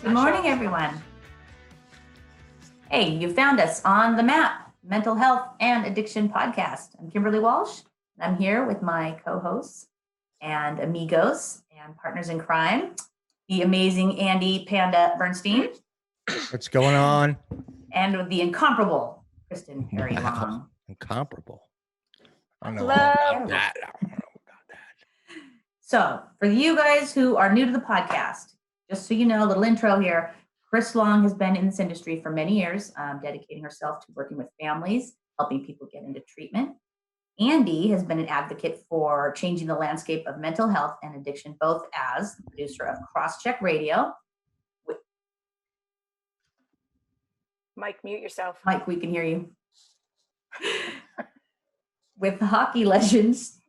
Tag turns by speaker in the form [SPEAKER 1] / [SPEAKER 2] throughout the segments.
[SPEAKER 1] Good morning, everyone. Hey, you found us on the map, Mental Health and Addiction Podcast. I'm Kimberly Walsh. And I'm here with my co-hosts and amigos and partners in crime, the amazing Andy Panda Bernstein.
[SPEAKER 2] What's going on?
[SPEAKER 1] And with the incomparable Kristen Perry
[SPEAKER 2] Wow.
[SPEAKER 1] Long.
[SPEAKER 2] Incomparable. I don't know
[SPEAKER 1] Hello.
[SPEAKER 2] about that.
[SPEAKER 1] So, for you guys who are new to the podcast, just so you know, a little intro here. Chris Long has been in this industry for many years, dedicating herself to working with families, helping people get into treatment. Andy has been an advocate for changing the landscape of mental health and addiction, both as the producer of Crosscheck Radio.
[SPEAKER 3] Mike, mute yourself.
[SPEAKER 1] Mike, we can hear you. With the hockey legends,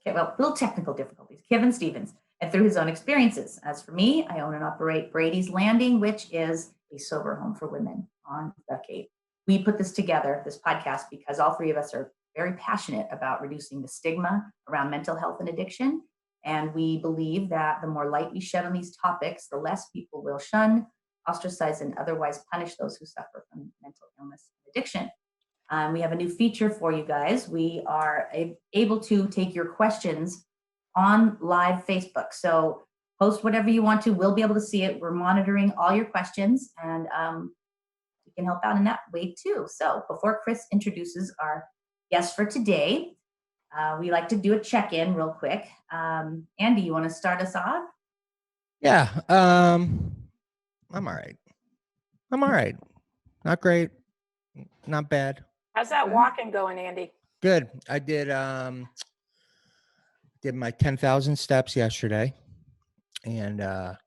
[SPEAKER 1] well, little technical difficulties, Kevin Stevens, and through his own experiences. As for me, I own and operate Brady's Landing, which is a sober home for women on the Cape. We put this together, this podcast, because all three of us are very passionate about reducing the stigma around mental health and addiction. And we believe that the more light we shed on these topics, the less people will shun, ostracize, and otherwise punish those who suffer from mental illness and addiction. We have a new feature for you guys. We are able to take your questions on live Facebook. So post whatever you want to. We'll be able to see it. We're monitoring all your questions, and we can help out in that way too. So before Chris introduces our guest for today, we like to do a check-in real quick. Andy, you want to start us off?
[SPEAKER 2] Yeah. I'm all right. Not great. Not bad.
[SPEAKER 3] How's that walking going, Andy?
[SPEAKER 2] Good. I did my 10,000 steps yesterday, and I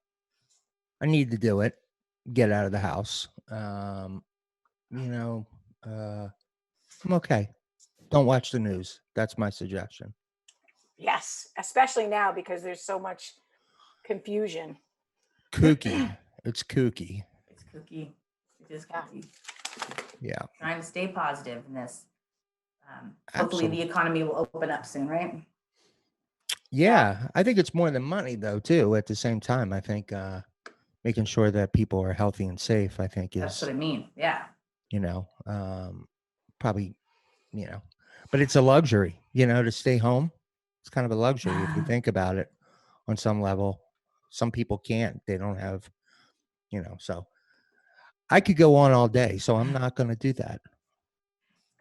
[SPEAKER 2] need to do it. Get out of the house. I'm okay. Don't watch the news. That's my suggestion.
[SPEAKER 3] Yes, especially now because there's so much confusion.
[SPEAKER 2] Kooky. It's kooky.
[SPEAKER 1] It's kooky. It is kooky.
[SPEAKER 2] Yeah.
[SPEAKER 1] Trying to stay positive in this.
[SPEAKER 2] Absolutely.
[SPEAKER 1] Hopefully the economy will open up soon, right?
[SPEAKER 2] Yeah. I think it's more than money, though, too. At the same time, I think making sure that people are healthy and safe, I think
[SPEAKER 1] That's what I mean. Yeah.
[SPEAKER 2] Probably, but it's a luxury, to stay home. It's kind of a luxury if you think about it on some level. Some people can't. They don't have, so I could go on all day. So I'm not going to do that.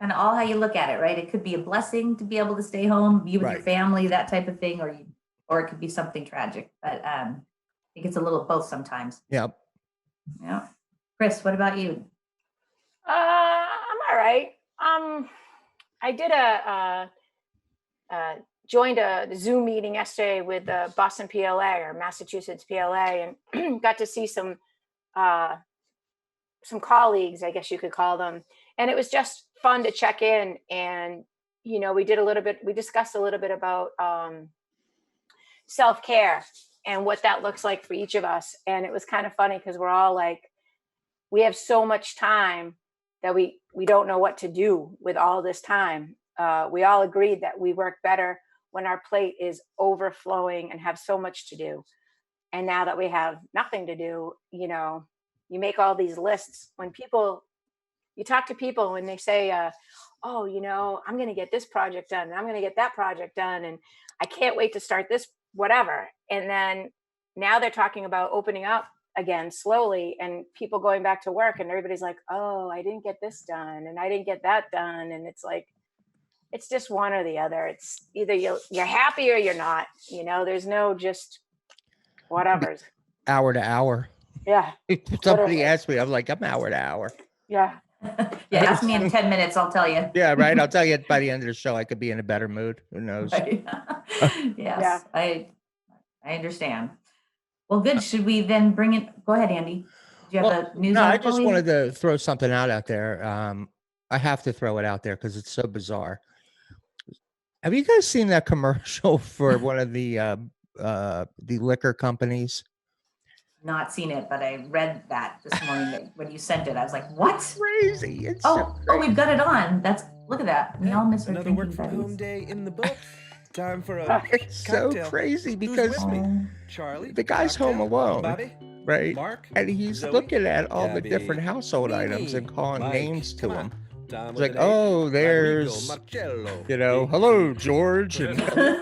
[SPEAKER 1] Kind of all how you look at it, right? It could be a blessing to be able to stay home, be with your family, that type of thing, or it could be something tragic. But I think it's a little both sometimes.
[SPEAKER 2] Yep.
[SPEAKER 1] Yeah. Chris, what about you?
[SPEAKER 3] I'm all right. I did joined a Zoom meeting yesterday with the Boston PLA or Massachusetts PLA, and got to see some colleagues, I guess you could call them. And it was just fun to check in. And, we discussed a little bit about self-care and what that looks like for each of us. And it was kind of funny because we're all like, we have so much time that we don't know what to do with all this time. We all agreed that we work better when our plate is overflowing and have so much to do. And now that we have nothing to do, you make all these lists. When you talk to people when they say, I'm going to get this project done, and I'm going to get that project done, and I can't wait to start this, whatever. And then now they're talking about opening up again slowly and people going back to work, and everybody's like, oh, I didn't get this done and I didn't get that done. And it's like, it's just one or the other. It's either you're happy or you're not, there's no just whatever's
[SPEAKER 2] hour to hour.
[SPEAKER 3] Yeah.
[SPEAKER 2] Somebody asked me, I'm like, I'm hour to hour.
[SPEAKER 3] Yeah.
[SPEAKER 1] Yeah, ask me in 10 minutes, I'll tell you.
[SPEAKER 2] Yeah, right. I'll tell you by the end of the show, I could be in a better mood. Who knows?
[SPEAKER 1] Right. Yes, yeah. I understand. Well, good. Should we then bring it? Go ahead, Andy. Do you have a news article?
[SPEAKER 2] I just wanted to throw something out there. I have to throw it out there because it's so bizarre. Have you guys seen that commercial for one of the liquor companies?
[SPEAKER 1] Not seen it, but I read that this morning when you sent it. I was like, what?
[SPEAKER 2] Crazy. It's
[SPEAKER 1] we've got it on. Look at that. We all miss our
[SPEAKER 4] another work from home day in the book. Time for a
[SPEAKER 2] it's
[SPEAKER 4] cocktail.
[SPEAKER 2] So crazy because
[SPEAKER 4] Charlie,
[SPEAKER 2] the guy's home alone.
[SPEAKER 4] Bobby,
[SPEAKER 2] right?
[SPEAKER 4] Mark,
[SPEAKER 2] And he's
[SPEAKER 4] Zoe,
[SPEAKER 2] looking at all the
[SPEAKER 4] Gabby,
[SPEAKER 2] different household items and
[SPEAKER 4] Mimi,
[SPEAKER 2] calling
[SPEAKER 4] Mike,
[SPEAKER 2] names to
[SPEAKER 4] come
[SPEAKER 2] them.
[SPEAKER 4] on. Tom
[SPEAKER 2] It's
[SPEAKER 4] with
[SPEAKER 2] like,
[SPEAKER 4] an H,
[SPEAKER 2] oh,
[SPEAKER 4] Rodrigo,
[SPEAKER 2] there's,
[SPEAKER 4] Marcello,
[SPEAKER 2] hello,
[SPEAKER 4] Big T.
[SPEAKER 2] George. And
[SPEAKER 4] Professor, would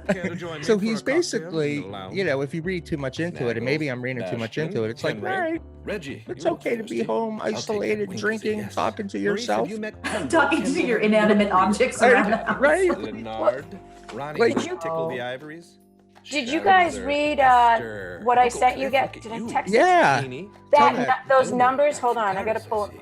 [SPEAKER 4] you care to join
[SPEAKER 2] so
[SPEAKER 4] me for
[SPEAKER 2] he's
[SPEAKER 4] a cocktail in the
[SPEAKER 2] basically,
[SPEAKER 4] lounge?
[SPEAKER 2] if you read too much into it, and maybe
[SPEAKER 4] Snaggles,
[SPEAKER 2] I'm reading too much into
[SPEAKER 4] Bastion,
[SPEAKER 2] it, it's like, all
[SPEAKER 4] Henry,
[SPEAKER 2] right,
[SPEAKER 4] Reggie,
[SPEAKER 2] it's
[SPEAKER 4] you look
[SPEAKER 2] okay to be
[SPEAKER 4] thirsty.
[SPEAKER 2] home,
[SPEAKER 4] I'll take that
[SPEAKER 2] isolated,
[SPEAKER 4] wink as a
[SPEAKER 2] drinking,
[SPEAKER 4] yes.
[SPEAKER 2] talking to
[SPEAKER 4] Maurice, have
[SPEAKER 2] yourself.
[SPEAKER 4] you met Kendall,
[SPEAKER 1] Talking to
[SPEAKER 4] Kendall,
[SPEAKER 1] your
[SPEAKER 4] Maria,
[SPEAKER 1] inanimate
[SPEAKER 4] Maria,
[SPEAKER 1] objects
[SPEAKER 2] Right,
[SPEAKER 1] around the house.
[SPEAKER 2] right.
[SPEAKER 4] Leonard, Ronnie,
[SPEAKER 2] Like-
[SPEAKER 4] will you tickle the
[SPEAKER 1] Oh.
[SPEAKER 4] ivories?
[SPEAKER 3] Did you guys
[SPEAKER 4] Shazzer,
[SPEAKER 3] read
[SPEAKER 4] Esther,
[SPEAKER 3] what I
[SPEAKER 4] Uncle
[SPEAKER 3] sent you?
[SPEAKER 4] Cliff, look
[SPEAKER 3] Did
[SPEAKER 4] at
[SPEAKER 3] I
[SPEAKER 4] you.
[SPEAKER 3] text it?
[SPEAKER 2] Yeah.
[SPEAKER 4] Jeannie,
[SPEAKER 2] Tell
[SPEAKER 3] That
[SPEAKER 2] that.
[SPEAKER 3] those
[SPEAKER 4] Linda,
[SPEAKER 3] numbers.
[SPEAKER 4] back
[SPEAKER 3] Hold
[SPEAKER 4] from
[SPEAKER 3] on, I gotta
[SPEAKER 4] Paris,
[SPEAKER 3] pull.
[SPEAKER 4] see.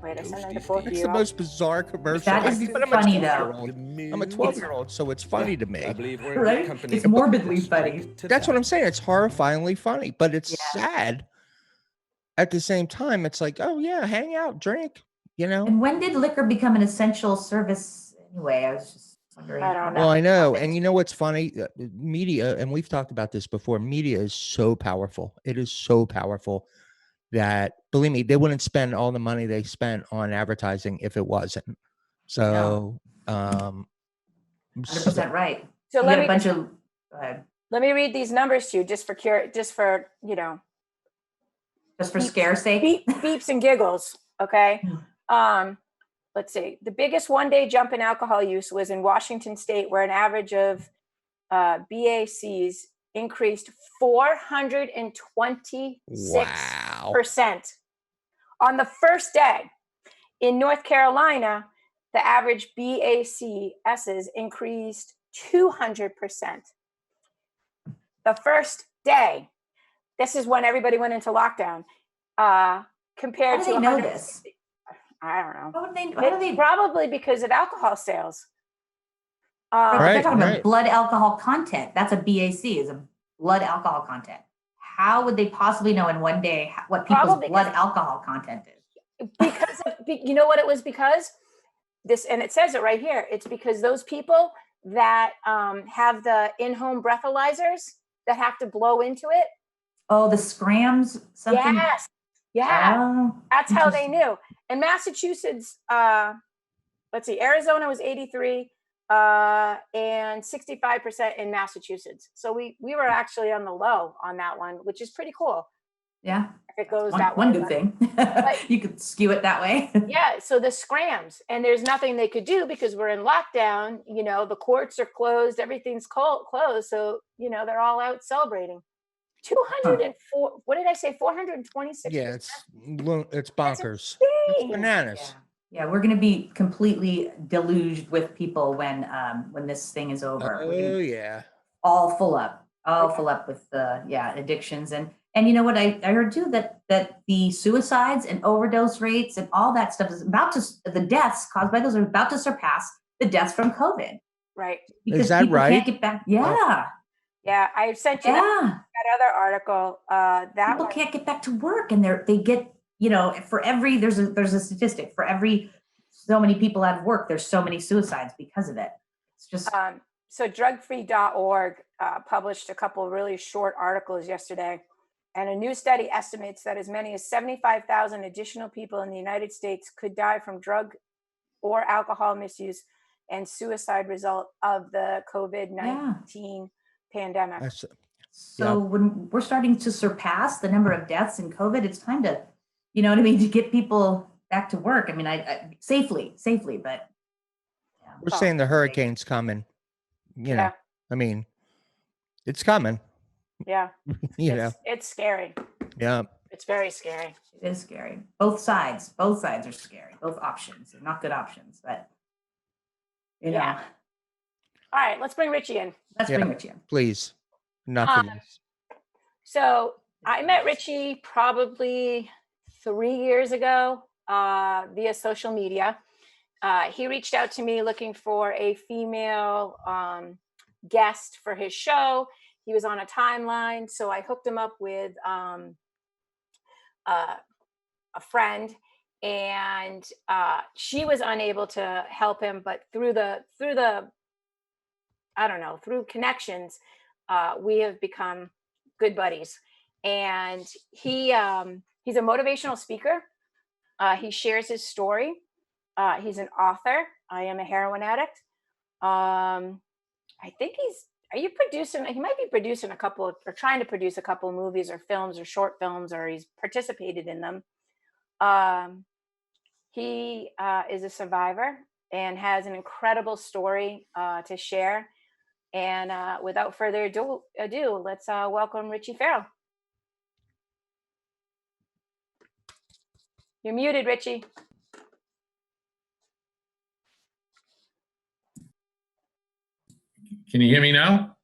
[SPEAKER 3] Wait, I sent them to
[SPEAKER 4] Toasty
[SPEAKER 3] both of
[SPEAKER 2] It's
[SPEAKER 3] you.
[SPEAKER 2] the most bizarre commercial.
[SPEAKER 1] That is
[SPEAKER 2] But I'm a
[SPEAKER 1] funny, though.
[SPEAKER 2] 12-year-old. I'm a 12-year-old, so it's funny to me.
[SPEAKER 4] I believe we're in
[SPEAKER 1] Right?
[SPEAKER 4] good company.
[SPEAKER 1] It's morbidly
[SPEAKER 4] Let's drink
[SPEAKER 1] funny.
[SPEAKER 4] to
[SPEAKER 2] That's what
[SPEAKER 4] that.
[SPEAKER 2] I'm saying. It's horrifyingly funny, but it's
[SPEAKER 1] Yeah.
[SPEAKER 2] sad. At the same time, it's like, oh yeah, hang out, drink,
[SPEAKER 1] And when did liquor become an essential service anyway? I was just wondering.
[SPEAKER 3] I don't
[SPEAKER 1] how
[SPEAKER 3] know.
[SPEAKER 1] that
[SPEAKER 2] Well, I know.
[SPEAKER 1] happened.
[SPEAKER 2] And you know what's funny? Media, and we've talked about this before, media is so powerful. It is so powerful that, believe me, they wouldn't spend all the money they spent on advertising if it wasn't. So,
[SPEAKER 1] 100% right.
[SPEAKER 3] So
[SPEAKER 1] You
[SPEAKER 3] let
[SPEAKER 1] get
[SPEAKER 3] me
[SPEAKER 1] a bunch of. Go ahead.
[SPEAKER 3] let me read these numbers to you, just for just for
[SPEAKER 1] Just for
[SPEAKER 3] Beeps.
[SPEAKER 1] scare's sake.
[SPEAKER 3] beeps and giggles. Okay.
[SPEAKER 1] Hmm.
[SPEAKER 3] Let's see. The biggest one-day jump in alcohol use was in Washington State, where an average of BACs increased 426%
[SPEAKER 2] wow.
[SPEAKER 3] on the first day. In North Carolina, the average BACSs increased 200%. The first day. This is when everybody went into lockdown.
[SPEAKER 1] How
[SPEAKER 3] Compared
[SPEAKER 1] do
[SPEAKER 3] to
[SPEAKER 1] they know
[SPEAKER 3] 160
[SPEAKER 1] this?
[SPEAKER 3] I don't know.
[SPEAKER 1] How would they? How do they?
[SPEAKER 3] Probably because of alcohol sales.
[SPEAKER 1] But
[SPEAKER 2] Right,
[SPEAKER 1] they're talking
[SPEAKER 2] right.
[SPEAKER 1] about blood alcohol content. That's a BAC, is a blood alcohol content. How would they possibly know in one day what people's
[SPEAKER 3] Probably
[SPEAKER 1] blood alcohol content is?
[SPEAKER 3] Because you know what it was because this, and it says it right here. It's because those people that have the in-home breathalyzers that have to blow into it.
[SPEAKER 1] Oh, the scrams, something.
[SPEAKER 3] Yes. Yeah.
[SPEAKER 1] Oh,
[SPEAKER 3] That's how they
[SPEAKER 1] interesting.
[SPEAKER 3] knew. In Massachusetts, let's see, Arizona was 83 and 65% in Massachusetts. So we were actually on the low on that one, which is pretty cool.
[SPEAKER 1] Yeah.
[SPEAKER 3] If it goes
[SPEAKER 1] One,
[SPEAKER 3] that
[SPEAKER 1] one
[SPEAKER 3] way.
[SPEAKER 1] good thing. You could skew it that way.
[SPEAKER 3] Yeah. So the scrams, and there's nothing they could do because we're in lockdown. The courts are closed, everything's closed. So, they're all out celebrating. 204, what did I say? 426.
[SPEAKER 2] Yeah, it's bonkers. It's
[SPEAKER 3] insane.
[SPEAKER 2] bananas.
[SPEAKER 1] Yeah, we're going to be completely deluged with people when this thing is over. We're
[SPEAKER 2] Oh
[SPEAKER 1] gonna
[SPEAKER 2] yeah.
[SPEAKER 1] all full up with addictions and you know what I heard too that the suicides and overdose rates and all that stuff is the deaths caused by those are about to surpass the deaths from COVID.
[SPEAKER 3] Right.
[SPEAKER 1] Because
[SPEAKER 2] that
[SPEAKER 1] people
[SPEAKER 2] right?
[SPEAKER 1] can't get back. Yeah.
[SPEAKER 3] Yeah, I sent you that other article. That
[SPEAKER 1] People
[SPEAKER 3] one.
[SPEAKER 1] can't get back to work and they get, for every there's a statistic for every so many people out of work, there's so many suicides because of it. It's just
[SPEAKER 3] So drugfree.org published a couple of really short articles yesterday, and a new study estimates that as many as 75,000 additional people in the United States could die from drug or alcohol misuse and suicide result of the COVID-19 pandemic.
[SPEAKER 1] So when we're starting to surpass the number of deaths in COVID, it's time to, to get people back to work. I mean, I safely, but
[SPEAKER 2] We're saying the hurricane's coming. I mean, it's coming.
[SPEAKER 3] Yeah. It's scary.
[SPEAKER 2] Yeah.
[SPEAKER 3] It's very scary.
[SPEAKER 1] It is scary. Both sides are scary. Both options. They're not good options, but you know.
[SPEAKER 3] All right, let's bring Richie in.
[SPEAKER 1] Bring Richie in.
[SPEAKER 2] Please. Nothing.
[SPEAKER 3] So I met Richie probably 3 years ago via social media. He reached out to me looking for a female guest for his show. He was on a timeline, so I hooked him up with a friend, and she was unable to help him, but through connections, we have become good buddies. And he's a motivational speaker. He shares his story. He's an author. I am a heroin addict. I think Are you producing? He might be producing a couple or trying to produce a couple of movies or films or short films, or he's participated in them. He is a survivor and has an incredible story to share. And without further ado, let's welcome Richie Farrell. You're muted, Richie.
[SPEAKER 5] Can you hear me now?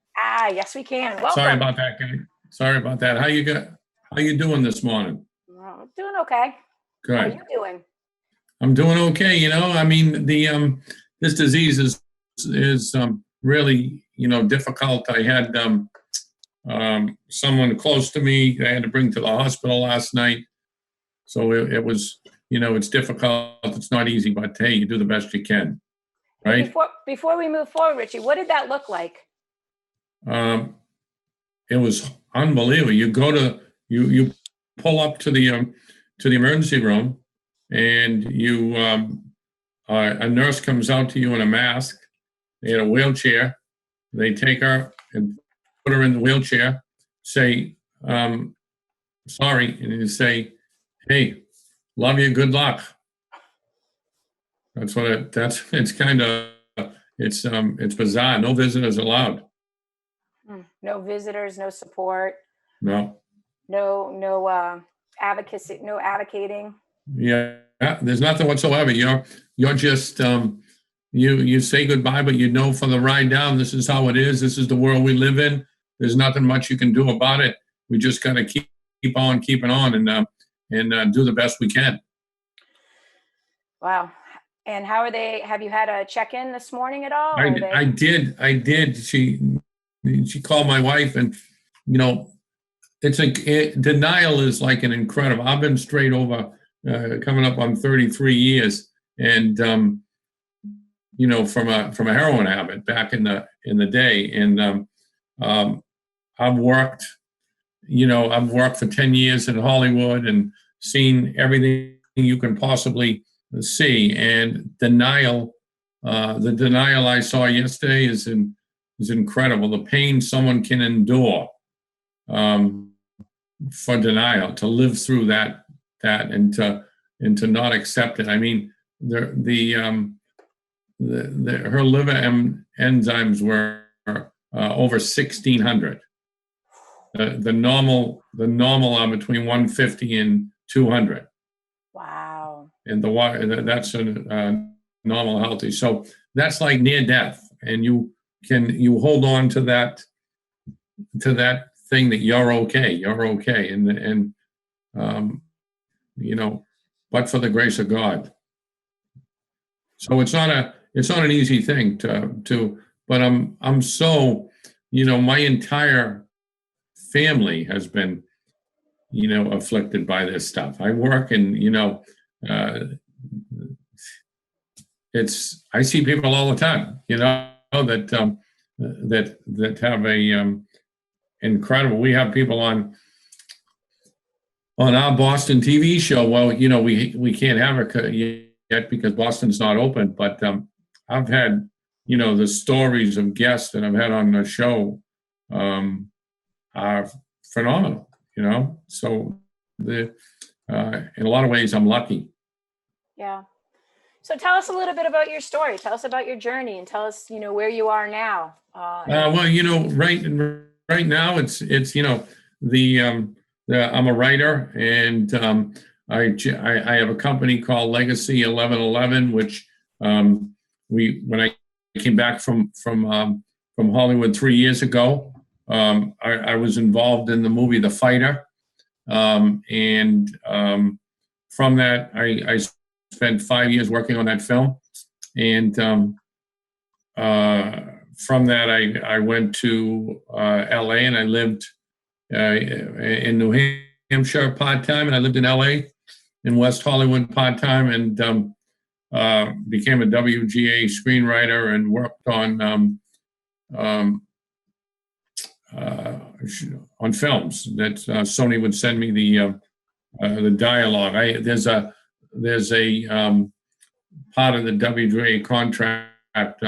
[SPEAKER 3] Yes, we can. Welcome.
[SPEAKER 5] Sorry about that, guy. Sorry about that. How you doing this morning?
[SPEAKER 3] Doing okay.
[SPEAKER 5] Good.
[SPEAKER 3] How are you doing?
[SPEAKER 5] I'm doing okay. I mean, this disease is really difficult. I had someone close to me I had to bring to the hospital last night, so it was it's difficult. It's not easy, but hey, you do the best you can, right?
[SPEAKER 3] Before we move forward, Richie, what did that look like?
[SPEAKER 5] It was unbelievable. You go to you pull up to the emergency room, and a nurse comes out to you in a mask. They had a wheelchair. They take her and put her in the wheelchair. Say, sorry, and you say, "Hey, love you. Good luck." That's what it's kind of it's bizarre. No visitors allowed.
[SPEAKER 3] No visitors, no support.
[SPEAKER 5] No
[SPEAKER 3] advocacy, no advocating.
[SPEAKER 5] Yeah, there's nothing whatsoever. You're just you say goodbye, but for the ride down, this is how it is. This is the world we live in. There's nothing much you can do about it. We just gotta keep on keeping on and do the best we can.
[SPEAKER 3] Wow. And how are they? Have you had a check-in this morning at all?
[SPEAKER 5] I did. She called my wife, and denial is like an incredible. I've been straight over coming up on 33 years, and from a heroin habit back in the day, and I've worked for 10 years in Hollywood and seen everything you can possibly see, and denial. The denial I saw yesterday is incredible. The pain someone can endure for denial, to live through that and to not accept it. I mean, her liver enzymes were over 1,600. The normal are between 150 and 200.
[SPEAKER 3] Wow.
[SPEAKER 5] And that's a normal healthy. So that's like near death, and you hold on to that thing that you're okay, and but for the grace of God. So it's not an easy thing to but I'm so my entire family has been afflicted by this stuff. I work and I see people all the time that have a incredible. We have people on our Boston TV show. Well, we can't have it yet because Boston's not open. But I've had the stories of guests that I've had on the show are phenomenal. So in a lot of ways, I'm lucky.
[SPEAKER 3] Yeah. So tell us a little bit about your story. Tell us about your journey, and tell us where you are now.
[SPEAKER 5] Well, right now it's I'm a writer, and I have a company called Legacy 1111, which when I came back from Hollywood 3 years ago, I was involved in the movie The Fighter, and from that I spent 5 years working on that film, and from that I went to LA, and I lived in New Hampshire part-time, and I lived in LA in West Hollywood part-time, and became a WGA screenwriter and worked on films that Sony would send me the dialogue. There's a part of the WGA contract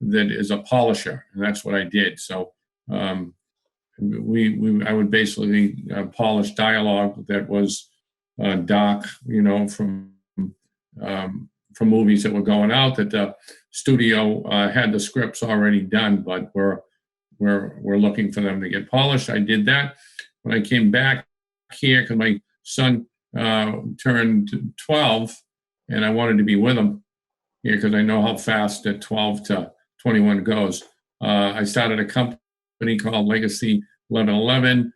[SPEAKER 5] that is a polisher, and that's what I did. So I would basically polish dialogue that was dark, from movies that were going out, that the studio had the scripts already done, but we're looking for them to get polished. I did that. When I came back here, because my son turned 12, and I wanted to be with him here because I know how fast that 12 to 21 goes. I started a company called Legacy 1111,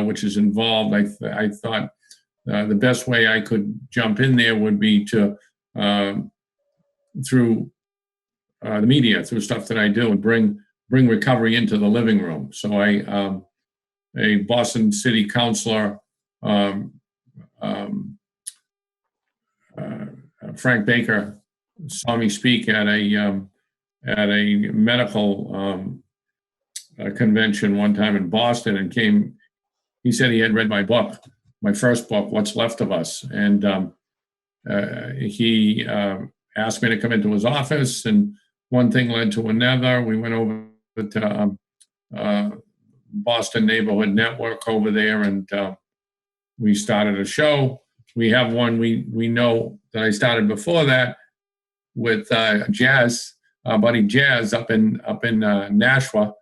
[SPEAKER 5] which is involved. I thought the best way I could jump in there would be to through the media, through stuff that I do, and bring recovery into the living room. So a Boston City councilor, Frank Baker, saw me speak at a medical convention one time in Boston, and came. He said he had read my book, my first book, What's Left of Us, and he asked me to come into his office, and one thing led to another. We went over to Boston Neighborhood Network over there, and we started a show. We have one we know that I started before that with Jazz, buddy Jazz, up in Nashua,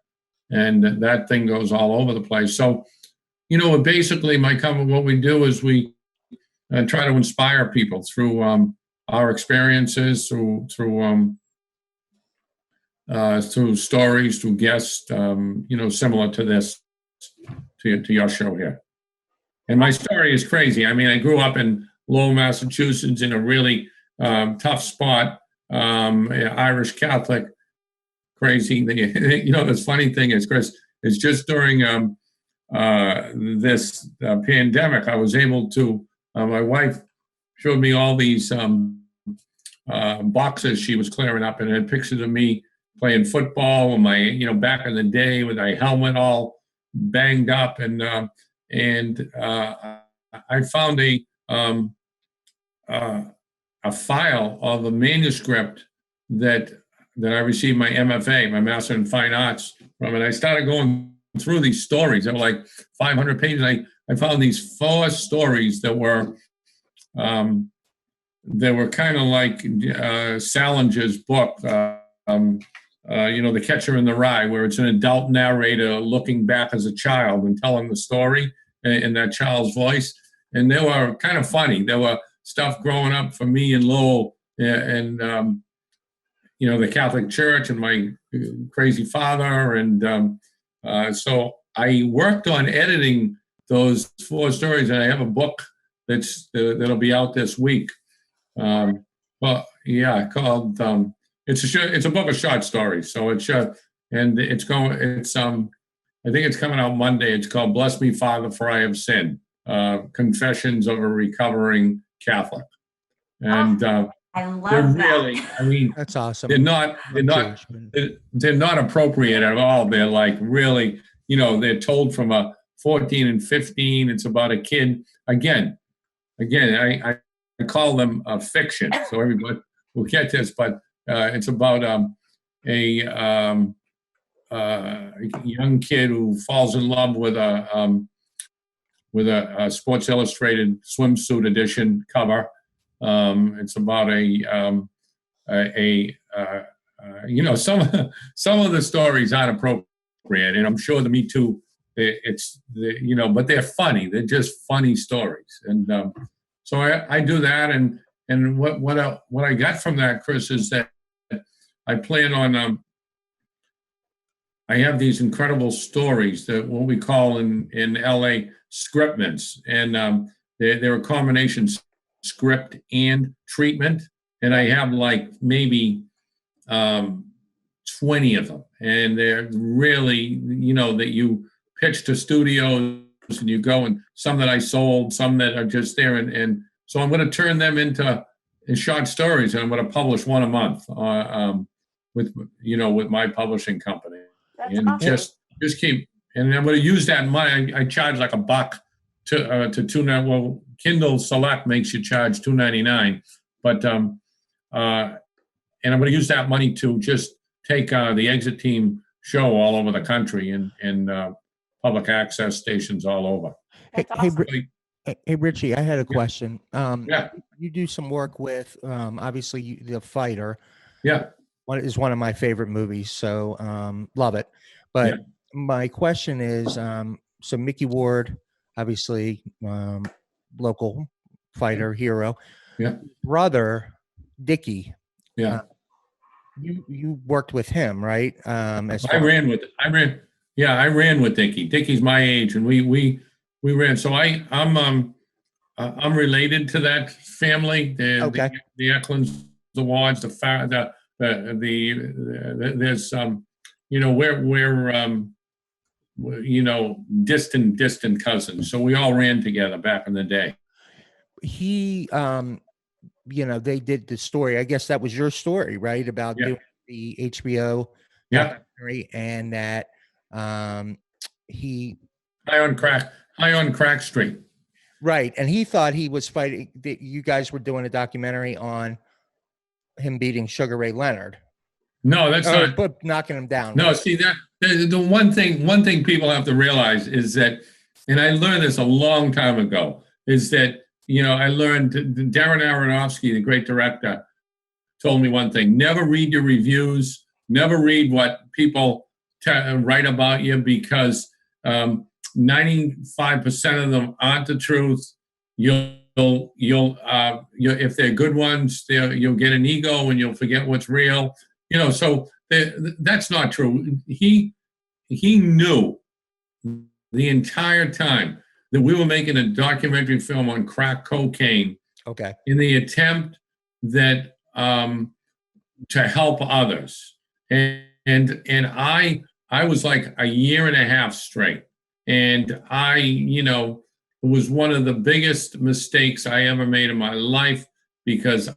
[SPEAKER 5] and that thing goes all over the place. So, basically my company, what we do is we try to inspire people through our experiences, through stories, through guests, similar to this, to your show here. And my story is crazy. I mean, I grew up in Lowell, Massachusetts, in a really tough spot, Irish Catholic, crazy. The funny thing is, Chris, is just during this pandemic, I was able to, my wife showed me all these boxes she was clearing up, and had pictures of me playing football with my, back in the day, with my helmet all banged up, and I found a file of a manuscript that I received my MFA, my Master in Fine Arts, from, and I started going through these stories. They were like 500 pages. I found these 4 stories that were kind of like Salinger's book, The Catcher in the Rye, where it's an adult narrator looking back as a child and telling the story in that child's voice. And they were kind of funny. There were stuff growing up for me in Lowell, and the Catholic Church, and my crazy father. And so I worked on editing those 4 stories, and I have a book that'll be out this week. Called it's a book of short stories. So it's and it's I think it's coming out Monday. It's called Bless Me, Father, for I Have Sinned. Confessions of a Recovering Catholic. And
[SPEAKER 1] I love
[SPEAKER 5] they're
[SPEAKER 1] that.
[SPEAKER 5] really, I mean,
[SPEAKER 2] That's awesome.
[SPEAKER 5] they're not appropriate at all. They're like really, they're told from a 14 and 15. It's about a kid. Again, I call them fiction, so everybody will get this, but it's about a young kid who falls in love with a Sports Illustrated swimsuit edition cover. It's about some of the stories aren't appropriate, and I'm sure the Me Too, but they're funny. They're just funny stories, and so I do that, and what I got from that, Chris, is that I plan on I have these incredible stories that what we call in LA scriptments, and they're a combination script and treatment, and I have like maybe 20 of them, and they're really that you pitch to studios, and you go, and some that I sold, some that are just there, and so I'm going to turn them into short stories, and I'm going to publish one a month with my publishing company.
[SPEAKER 3] That's
[SPEAKER 5] And
[SPEAKER 3] awesome.
[SPEAKER 5] just keep, and I'm going to use that money. I charge like $1 to $2.99. Well, Kindle Select makes you charge $2.99, but and I'm going to use that money to just take the exit team show all over the country and public access stations all over.
[SPEAKER 2] Hey,
[SPEAKER 3] That's
[SPEAKER 2] hey,
[SPEAKER 3] awesome.
[SPEAKER 2] hey, Richie, I had a question.
[SPEAKER 5] Yeah.
[SPEAKER 2] You do some work with, obviously, The Fighter.
[SPEAKER 5] Yeah.
[SPEAKER 2] Is one of my favorite movies, so love it. But
[SPEAKER 5] Yeah.
[SPEAKER 2] my question is, so Mickey Ward, obviously, local fighter hero.
[SPEAKER 5] Yeah.
[SPEAKER 2] Brother, Dickie.
[SPEAKER 5] Yeah.
[SPEAKER 2] You worked with him, right? As
[SPEAKER 5] I
[SPEAKER 2] far
[SPEAKER 5] ran with Dickie. Dickie's my age, and we ran. So I'm related to that family.
[SPEAKER 2] Okay.
[SPEAKER 5] The Eklunds, the Wards, there's we're distant cousins. So we all ran together back in the day.
[SPEAKER 2] he, they did the story. I guess that was your story, right? About
[SPEAKER 5] Yeah.
[SPEAKER 2] doing the HBO
[SPEAKER 5] Yeah.
[SPEAKER 2] documentary, and that he
[SPEAKER 5] High on Crack Street.
[SPEAKER 2] right, and he thought he was fighting. That you guys were doing a documentary on him beating Sugar Ray Leonard.
[SPEAKER 5] No, that's not.
[SPEAKER 2] But knocking him down.
[SPEAKER 5] No, see that the one thing people have to realize is that, and I learned this a long time ago, is that I learned Darren Aronofsky, the great director, told me one thing: never read your reviews, never read what people write about you, because 95% of them aren't the truth. You'll if they're good ones, you'll get an ego and you'll forget what's real. So that's not true. He knew the entire time that we were making a documentary film on crack cocaine.
[SPEAKER 2] Okay.
[SPEAKER 5] In the attempt that to help others, and I was like a year and a half straight, and it was one of the biggest mistakes I ever made in my life, because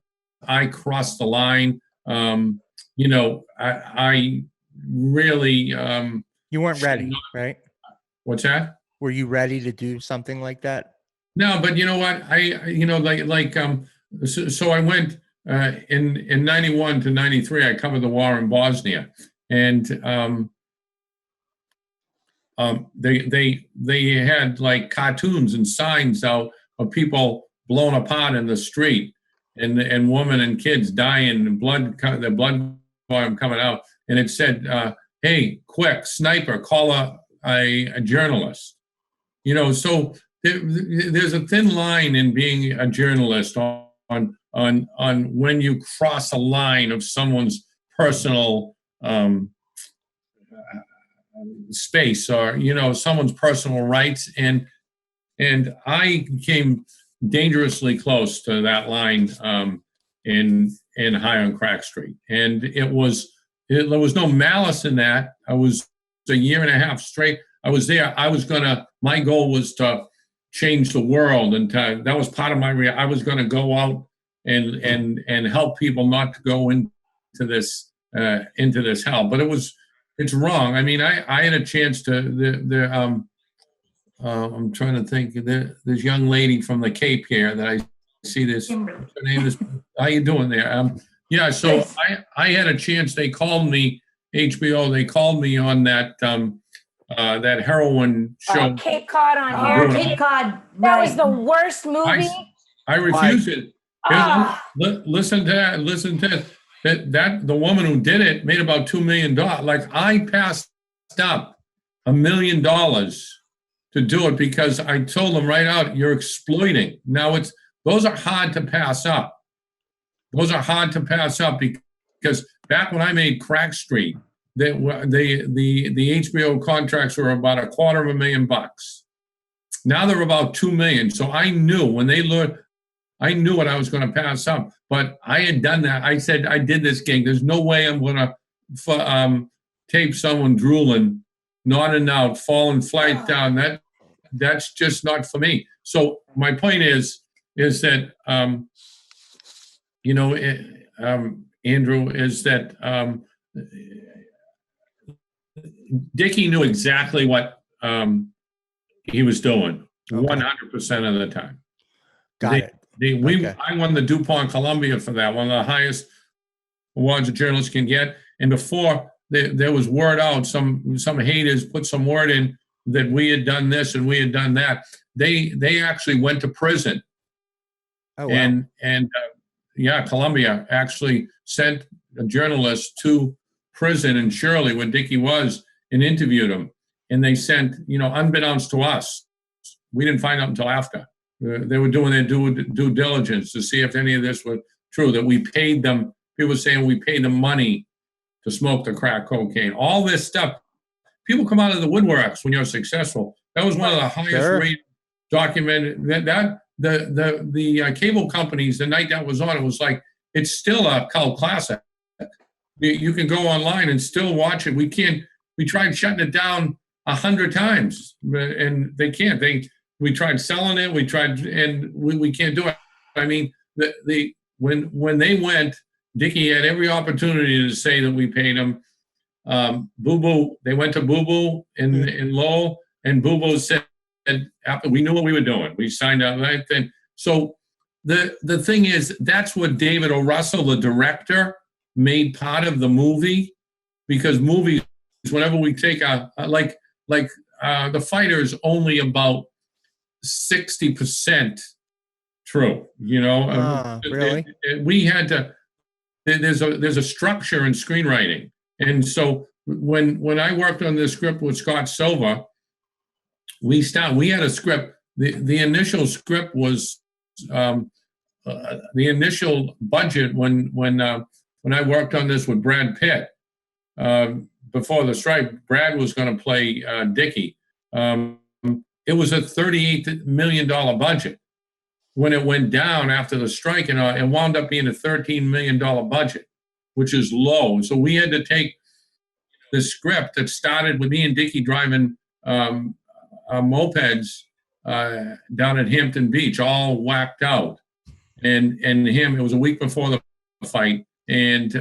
[SPEAKER 5] I crossed the line. I really
[SPEAKER 2] You weren't ready, right?
[SPEAKER 5] What's that?
[SPEAKER 2] Were you ready to do something like that?
[SPEAKER 5] No, but you know what? So I went in 91 to 93. I covered the war in Bosnia, and they had like cartoons and signs out of people blown apart in the street, and women and kids dying, and the blood volume coming out, and it said, "Hey, quick, sniper, call a journalist." So there's a thin line in being a journalist on when you cross a line of someone's personal space, or someone's personal rights, and I came dangerously close to that line in High on Crack Street, and there was no malice in that. I was a year and a half straight. I was there. My goal was to change the world, and that was part of I was going to go out and help people not to go into this hell. But it's wrong. I mean, I had a chance to I'm trying to think. This young lady from the Cape here that I see this. Her name is. How you doing there? Yeah. So I had a chance. They called me, HBO. They called me on that that heroin show.
[SPEAKER 3] Cape Cod on Hair.
[SPEAKER 1] Cape Cod.
[SPEAKER 3] That was the worst movie.
[SPEAKER 5] I refused it. Listen to that. Listen to that. The woman who did it made about $2 million. Like, I passed up $1 million to do it, because I told them right out, you're exploiting. Now those are hard to pass up. Those are hard to pass up, because back when I made Crack Street, the HBO contracts were about $250,000. Now they're about $2 million. So I knew when they learned, I knew what I was going to pass up. But I had done that. I said, I did this gig. There's no way I'm going to tape someone drooling, nodding out, falling flight down. That's just not for me. So my point is that Andrew, is that Dickie knew exactly what he was doing 100% of the time.
[SPEAKER 2] Got it.
[SPEAKER 5] I won the DuPont Columbia for that, one of the highest awards a journalist can get. And before there was word out. Some haters put some word in that we had done this and we had done that. They actually went to prison.
[SPEAKER 2] Oh, wow.
[SPEAKER 5] And Columbia actually sent a journalist to prison in Shirley, where Dickie was, and interviewed him. And they sent, unbeknownst to us, we didn't find out until after. They were doing their due diligence to see if any of this was true, that we paid them. People were saying we paid them money to smoke the crack cocaine. All this stuff. People come out of the woodworks when you're successful. That was one of the highest rated documented. The cable companies, the night that was on, it was like, it's still a cult classic. You can go online and still watch it. We tried shutting it down 100 times, and they can't. We tried selling it. We tried, and we can't do it. I mean, when they went, Dickie had every opportunity to say that we paid him. Boo Boo, they went to Boo Boo in Lowell, and Boo Boo said, we knew what we were doing. We signed up. Right? And so the thing is, that's what David O. Russell, the director, made part of the movie, because movies, whenever we take The Fighter is only about 60% true.
[SPEAKER 2] Really?
[SPEAKER 5] We had to. There's a structure in screenwriting, and so when I worked on this script with Scott Silver, we had a script. The initial script was the initial budget when I worked on this with Brad Pitt before the strike. Brad was going to play Dickie. It was a $38 million budget. When it went down after the strike, and it wound up being a $13 million budget, which is low. So we had to take the script that started with me and Dickie driving mopeds down at Hampton Beach, all whacked out. And him, it was a week before the fight, and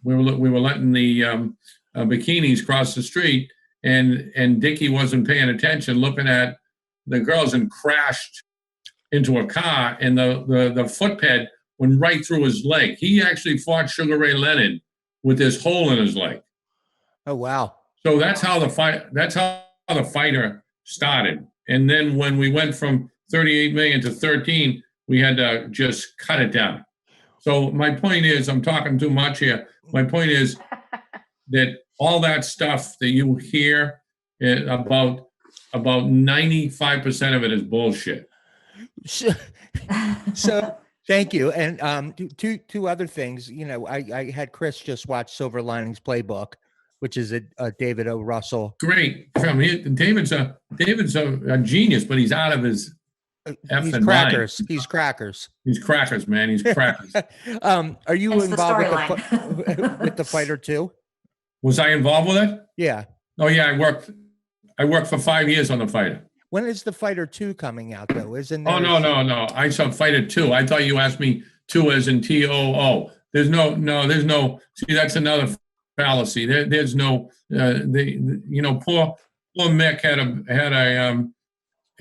[SPEAKER 5] we were letting the bikinis cross the street, and Dickie wasn't paying attention, looking at the girls, and crashed into a car, and the footped went right through his leg. He actually fought Sugar Ray Leonard with this hole in his leg.
[SPEAKER 2] Oh, wow.
[SPEAKER 5] So that's how the fighter started. And then when we went from 38 million to 13, we had to just cut it down. So my point is, I'm talking too much here. My point is that all that stuff that you hear about 95% of it is bullshit.
[SPEAKER 2] So thank you. And two other things. I had Chris just watch Silver Linings Playbook, which is a David O. Russell.
[SPEAKER 5] Great film. David's a genius, but he's out of his
[SPEAKER 2] He's crackers. Mind. He's crackers.
[SPEAKER 5] He's crackers, man. He's crackers.
[SPEAKER 2] Are you
[SPEAKER 1] That's
[SPEAKER 2] involved with the Fighter too?
[SPEAKER 5] Was I involved with it?
[SPEAKER 2] Yeah.
[SPEAKER 5] Oh yeah, I worked for 5 years on the Fighter.
[SPEAKER 2] When is the Fighter 2 coming out though? Isn't
[SPEAKER 5] there? Oh no. I saw Fighter 2. I thought you asked me 2 as in TOO. There's no. See, that's another fallacy. There's no. Poor Mick had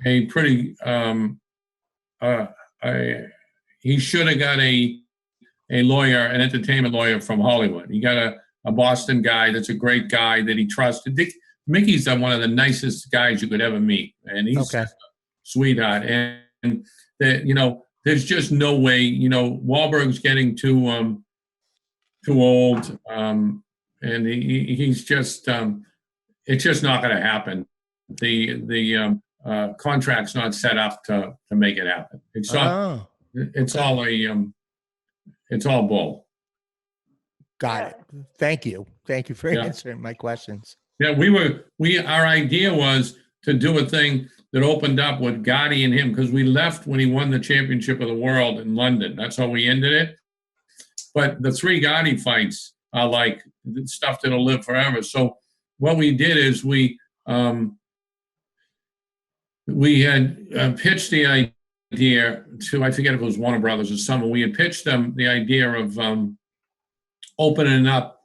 [SPEAKER 5] a pretty. He should have got a lawyer, an entertainment lawyer from Hollywood. He got a Boston guy that's a great guy that he trusted. Mickey's one of the nicest guys you could ever meet, and he's a sweetheart. And that there's just no way. Wahlberg's getting too old, and he's just it's just not going to happen. The contract's not set up to make it happen. It's not. It's all bull.
[SPEAKER 2] Got it. Thank you for answering my questions.
[SPEAKER 5] Yeah, our idea was to do a thing that opened up with Gotti and him, because we left when he won the championship of the world in London. That's how we ended it. But the 3 Gotti fights are like stuff that'll live forever. So what we did is we had pitched the idea to, I forget if it was Warner Brothers or someone. We had pitched them the idea of opening up,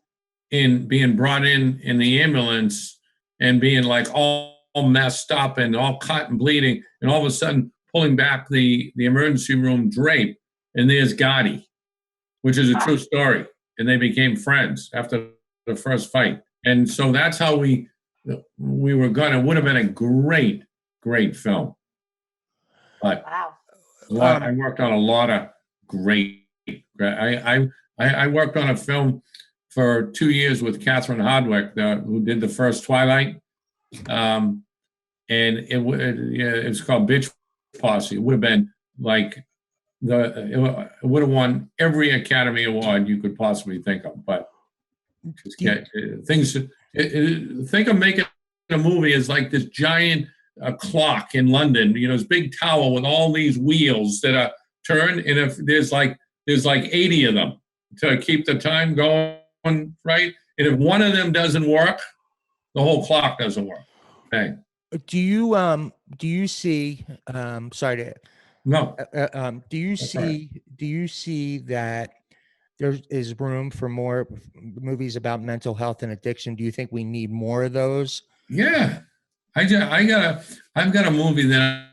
[SPEAKER 5] in being brought in the ambulance and being like all messed up and all cut and bleeding, and all of a sudden pulling back the emergency room drape, and there's Gotti, which is a true story. And they became friends after the first fight. And so that's how we were gonna, would have been a great film. But
[SPEAKER 3] Wow.
[SPEAKER 5] I worked on a lot of great, I worked on a film for 2 years with Catherine Hardwick, who did the first Twilight. And it's called Bitch Posse. It would have been like it would have won every Academy Award you could possibly think of. But things, think of making a movie as like this giant clock in London. This big tower with all these wheels that are turned, and if there's like 80 of them to keep the time going, right? And if one of them doesn't work, the whole clock doesn't work. Okay.
[SPEAKER 2] Do you see? Sorry to.
[SPEAKER 5] No.
[SPEAKER 2] Do you see that there is room for more movies about mental health and addiction? Do you think we need more of those?
[SPEAKER 5] Yeah, I've got a movie that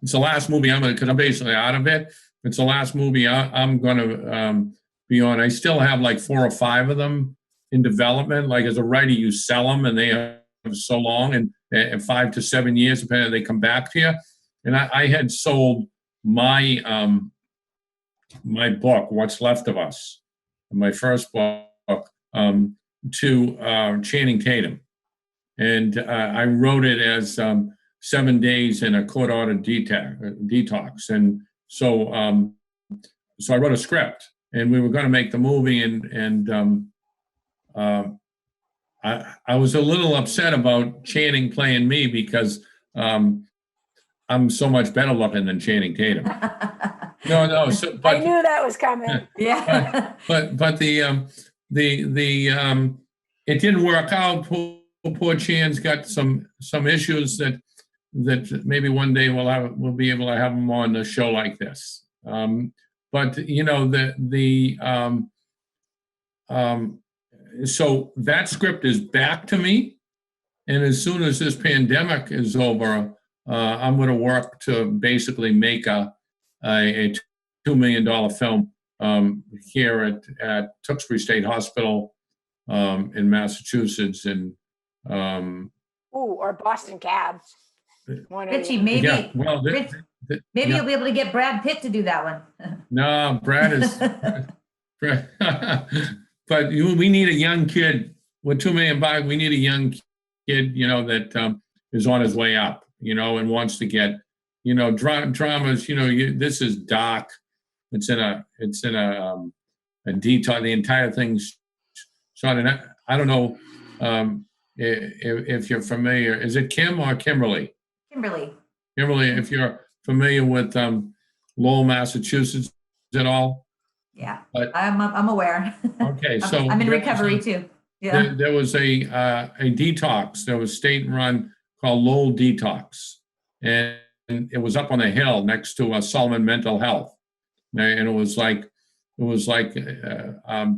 [SPEAKER 5] it's the last movie because I'm basically out of it. It's the last movie I'm gonna be on. I still have like 4 or 5 of them in development. Like as a writer, you sell them and they have so long, and 5 to 7 years, depending, they come back to you. And I had sold my my book, What's Left of Us, my first book, to Channing Tatum. And I wrote it as 7 days in a court-ordered detox. And so I wrote a script, and we were going to make the movie, and I was a little upset about Channing playing me because I'm so much better looking than Channing Tatum. No. So, but,
[SPEAKER 3] I knew that was coming.
[SPEAKER 1] Yeah.
[SPEAKER 5] But the it didn't work out. Poor Chan's got some issues that maybe one day we'll be able to have him on a show like this. But so that script is back to me, and as soon as this pandemic is over, I'm going to work to basically make a $2 million film here at Tewksbury State Hospital in Massachusetts, and
[SPEAKER 3] or Boston Cab.
[SPEAKER 1] Richie, maybe
[SPEAKER 5] yeah, well,
[SPEAKER 1] maybe you'll be able to get Brad Pitt to do that one.
[SPEAKER 5] No, Brad is. But we need a young kid with $2 million. We need a young kid, that is on his way up, and wants to get, dramas. This is dark. It's in a detail. The entire thing's shot in. I don't know if you're familiar. Is it Kim or Kimberly?
[SPEAKER 1] Kimberly.
[SPEAKER 5] Kimberly, if you're familiar with Lowell, Massachusetts at all.
[SPEAKER 1] Yeah,
[SPEAKER 5] but,
[SPEAKER 1] I'm aware.
[SPEAKER 5] Okay, so
[SPEAKER 1] I'm in recovery too. Yeah,
[SPEAKER 5] there was a detox. There was state-run called Lowell Detox, and it was up on a hill next to Solomon Mental Health, and it was like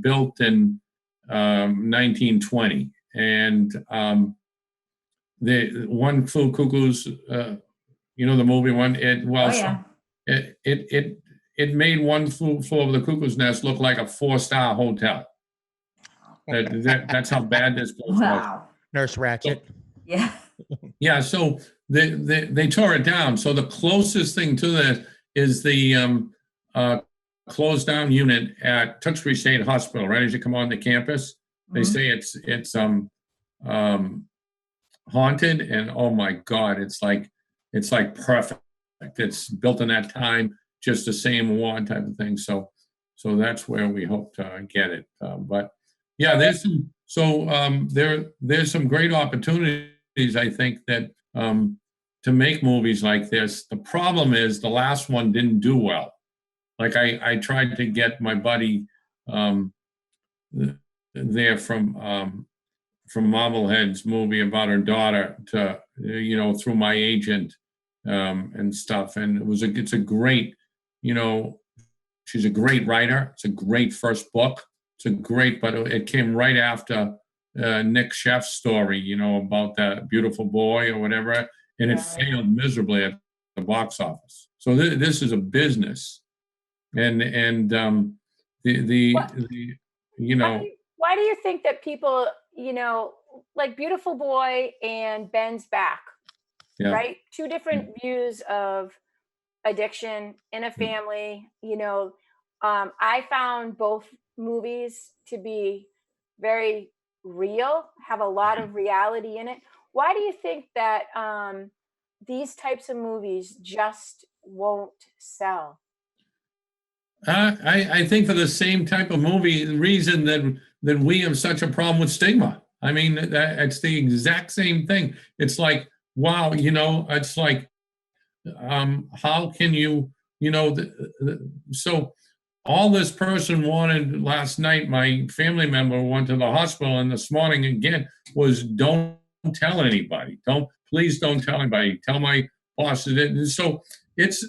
[SPEAKER 5] built in 1920, and the One Flew Cuckoo's, the movie one. It made One Flew Over the Cuckoo's Nest look like a 4-star hotel. That's how bad this place was.
[SPEAKER 2] Nurse Ratched.
[SPEAKER 1] Yeah.
[SPEAKER 5] Yeah. So they tore it down. So the closest thing to this is the closed down unit at Tewksbury State Hospital. Right as you come on the campus, they say it's haunted, and oh my God, it's like perfect. It's built in that time, just the same award type of thing. So that's where we hope to get it. But yeah, there's some great opportunities, I think, that to make movies like this. The problem is the last one didn't do well. Like I tried to get my buddy there from Marblehead's movie about her daughter to through my agent and stuff, and it's a great, she's a great writer. It's a great first book. But it came right after Nick Sheff's story, about that beautiful boy or whatever, and it failed miserably at the box office. So this is a business, and
[SPEAKER 3] Why do you think that people, like Beautiful Boy and Ben's Back,
[SPEAKER 5] Yeah.
[SPEAKER 3] right? Two different views of addiction in a family. I found both movies to be very real, have a lot of reality in it. Why do you think that these types of movies just won't sell?
[SPEAKER 5] I think for the same type of movie reason that we have such a problem with stigma. I mean, it's the exact same thing. It's like, wow, it's like, how can you, so all this person wanted last night, my family member went to the hospital, and this morning again was, don't tell anybody. Please don't tell anybody. Tell my boss. And so it's,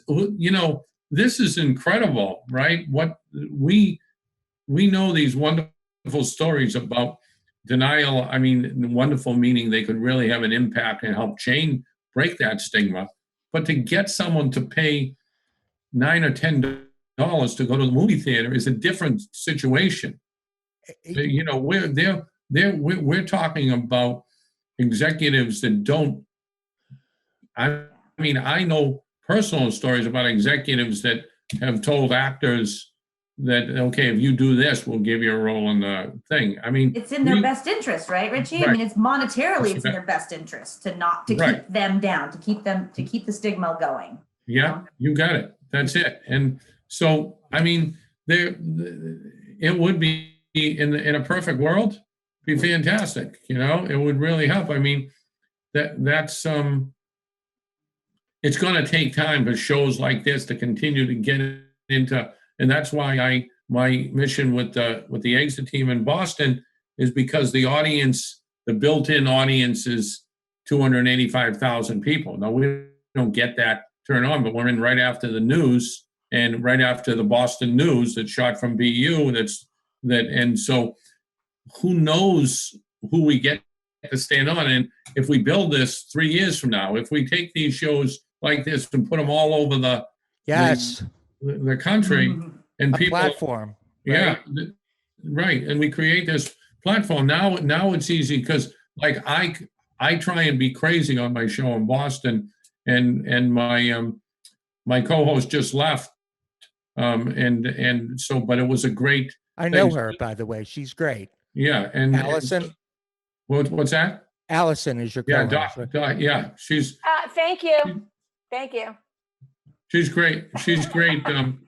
[SPEAKER 5] this is incredible, right? What we know, these wonderful stories about denial. I mean, wonderful meaning they could really have an impact and help break that stigma. But to get someone to pay $9 or $10 to go to the movie theater is a different situation. We're talking about executives that don't. I mean, I know personal stories about executives that have told actors that, okay, if you do this, we'll give you a role in the thing. I mean,
[SPEAKER 1] it's in their best interest, right, Richie? I mean, it's monetarily, it's in their best interest to keep them down, to keep the stigma going.
[SPEAKER 5] Yeah, you got it. That's it. And so, I mean, it would be in a perfect world, be fantastic. It would really help. I mean, that's it's going to take time for shows like this to continue to get into, and that's why my mission with the exit team in Boston is because the built-in audience is 285,000 people. Now we don't get that turn on, but we're in right after the news and right after the Boston News that's shot from BU. And so who knows who we get to stand on. And if we build this 3 years from now, if we take these shows like this and put them all over the country, and people
[SPEAKER 2] platform,
[SPEAKER 5] right? Yeah, right. And we create this platform. Now it's easy because like I try and be crazy on my show in Boston, and my co-host just left, and so, but it was a great.
[SPEAKER 2] I know her, by the way. She's great.
[SPEAKER 5] Yeah, and
[SPEAKER 2] Allison.
[SPEAKER 5] What's that?
[SPEAKER 2] Allison is your co-host.
[SPEAKER 5] Yeah, she's.
[SPEAKER 3] Thank you.
[SPEAKER 5] She's great. She's great. And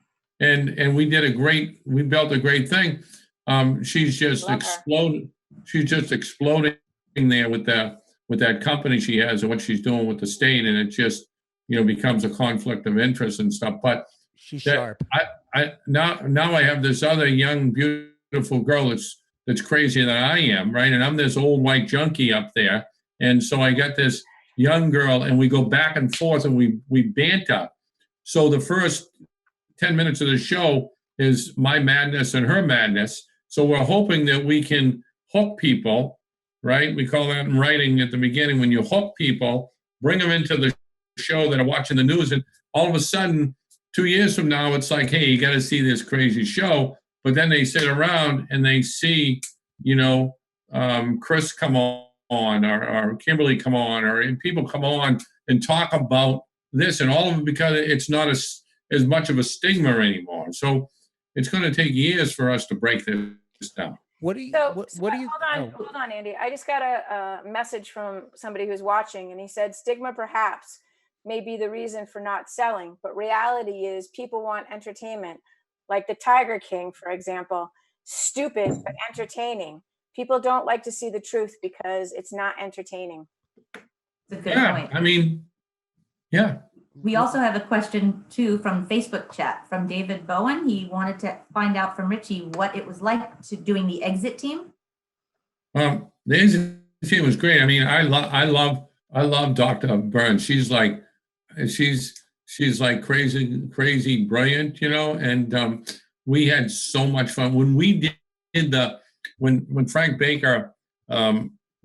[SPEAKER 5] we built a great thing. She's just exploded. She's just exploding there with that company she has and what she's doing with the state, and it just becomes a conflict of interest and stuff. But
[SPEAKER 2] she's sharp.
[SPEAKER 5] I now I have this other young beautiful girl that's crazier than I am, right? And I'm this old white junkie up there, and so I got this young girl, and we go back and forth, and we banter. So the first 10 minutes of the show is my madness and her madness. So we're hoping that we can hook people, right? We call that in writing at the beginning, when you hook people, bring them into the show that are watching the news, and all of a sudden, 2 years from now, it's like, hey, you got to see this crazy show. But then they sit around and they see, Chris come on, or Kimberly come on, or people come on and talk about this, and all of it because it's not as much of a stigma anymore. So it's going to take years for us to break this down.
[SPEAKER 2] What do you?
[SPEAKER 3] Hold on, Andy. I just got a message from somebody who's watching, and he said stigma perhaps may be the reason for not selling, but reality is people want entertainment, like the Tiger King, for example. Stupid but entertaining. People don't like to see the truth because it's not entertaining.
[SPEAKER 1] It's a good point.
[SPEAKER 5] I mean, yeah.
[SPEAKER 1] We also have a question too from Facebook chat from David Bowen. He wanted to find out from Richie what it was like to doing the exit team.
[SPEAKER 5] The exit team was great. I mean, I love Dr. Burns. She's like crazy brilliant, and we had so much fun when we did when Frank Baker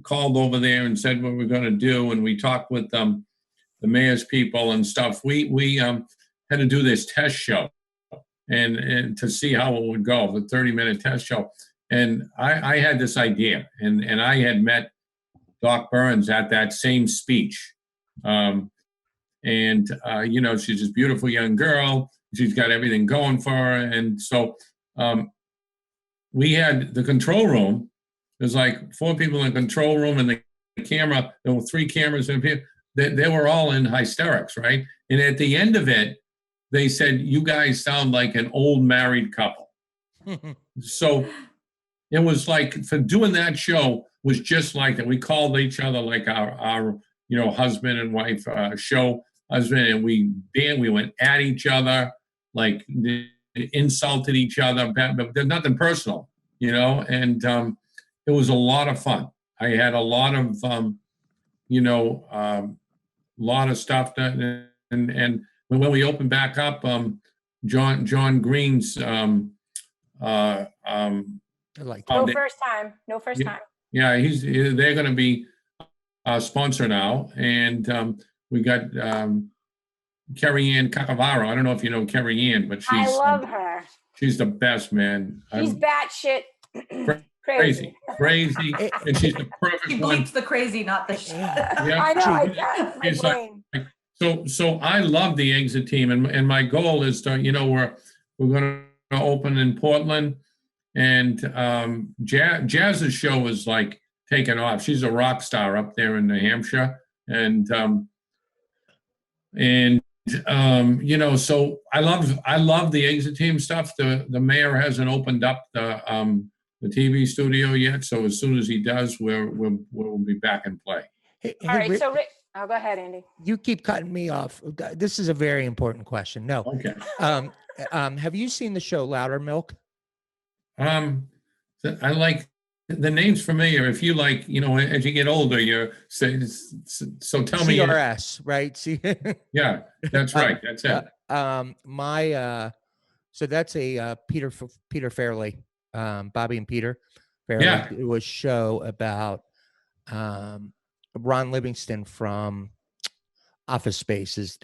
[SPEAKER 5] called over there and said what we're going to do, and we talked with the mayor's people and stuff. We had to do this test show and to see how it would go, the 30-minute test show. And I had this idea, and I had met Doc Burns at that same speech. She's this beautiful young girl. She's got everything going for her. And so we had the control room. There's like 4 people in the control room, and the camera, there were 3 cameras in here. They were all in hysterics, right? And at the end of it, they said, "You guys sound like an old married couple." So it was like, for doing that show was just like that. We called each other like our husband and wife show husband, and we went at each other, like insulted each other, but there's nothing personal, and it was a lot of fun. I had a lot of lot of stuff done, and when we opened back up, John Green's
[SPEAKER 2] like
[SPEAKER 3] No first time. No first time.
[SPEAKER 5] Yeah, they're going to be a sponsor now, and we got Carrie Ann Cacavaro. I don't know if you know Carrie Ann, but
[SPEAKER 3] I love her.
[SPEAKER 5] She's the best, man.
[SPEAKER 3] She's batshit
[SPEAKER 5] crazy, and she's the perfect
[SPEAKER 1] She
[SPEAKER 5] one.
[SPEAKER 1] bleeps the crazy, not the shit.
[SPEAKER 5] Yeah.
[SPEAKER 3] I know. I can't. My
[SPEAKER 5] It's like-
[SPEAKER 3] brain.
[SPEAKER 5] So I love the exit team, and my goal is to, we're going to open in Portland, and Jazz's show is like taking off. She's a rock star up there in New Hampshire, and so I love the exit team stuff. The mayor hasn't opened up the TV studio yet, so as soon as he does, we'll be back in play.
[SPEAKER 2] Hey,
[SPEAKER 3] All right.
[SPEAKER 2] Rick,
[SPEAKER 3] So Rick, go ahead, Andy.
[SPEAKER 2] you keep cutting me off. This is a very important question. No.
[SPEAKER 5] Okay.
[SPEAKER 2] Have you seen the show Loudermilk?
[SPEAKER 5] I like the name's familiar. If you like, as you get older, you're so tell me.
[SPEAKER 2] CRS, right? See.
[SPEAKER 5] Yeah, that's right. That's it.
[SPEAKER 2] So that's a Peter Fairley, Bobby and Peter Fairley.
[SPEAKER 5] Yeah.
[SPEAKER 2] It was a show about Ron Livingston from Office Space is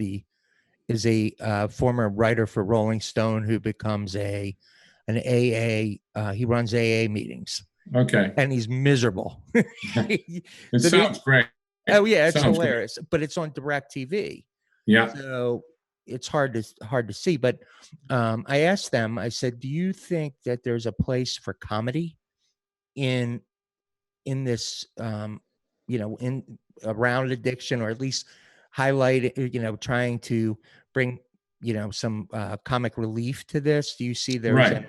[SPEAKER 2] a former writer for Rolling Stone who becomes an AA. He runs AA meetings.
[SPEAKER 5] Okay.
[SPEAKER 2] And he's miserable.
[SPEAKER 5] It sounds great.
[SPEAKER 2] Oh yeah, it's
[SPEAKER 5] Sounds
[SPEAKER 2] hilarious. But it's on DirecTV.
[SPEAKER 5] Yeah.
[SPEAKER 2] So it's hard to see. But I asked them, I said, do you think that there's a place for comedy in this in around addiction, or at least highlight it, trying to bring some comic relief to this? Do you see there's
[SPEAKER 5] Right.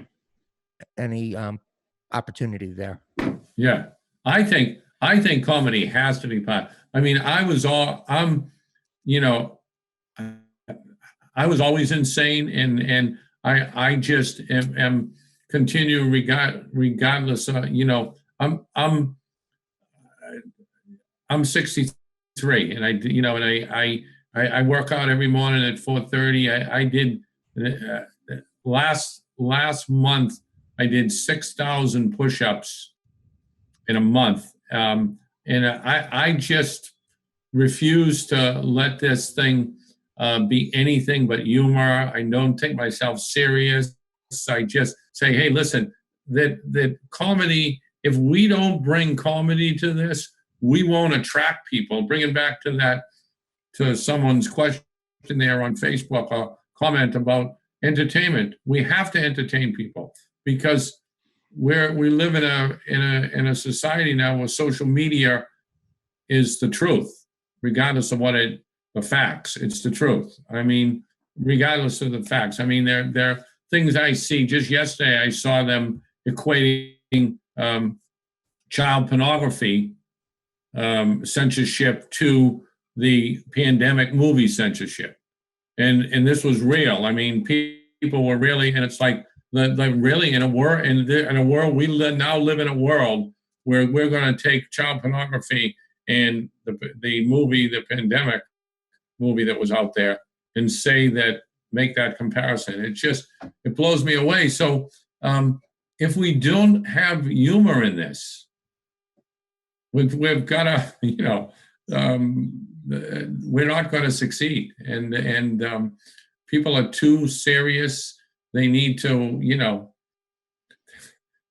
[SPEAKER 2] any opportunity there?
[SPEAKER 5] Yeah. I think comedy has to be part. I mean, I was always insane, and I just am continue regardless. I'm 63, and I work out every morning at 4:30. I did last month. I did 6,000 push-ups in a month, and I just refuse to let this thing be anything but humor. I don't take myself serious. I just say, hey, listen, that comedy. If we don't bring comedy to this, we won't attract people. Bringing back to someone's question there on Facebook, or comment about entertainment. We have to entertain people, because we live in a society now where social media is the truth, regardless of the facts. It's the truth. I mean, regardless of the facts. I mean, there are things I see. Just yesterday, I saw them equating child pornography censorship to the pandemic movie censorship, and this was real. I mean, people were really, and it's like really in a world we now live in a world where we're going to take child pornography and the pandemic movie that was out there, and make that comparison. It blows me away. So if we don't have humor in this, we've got to, we're not going to succeed. And people are too serious. They need to,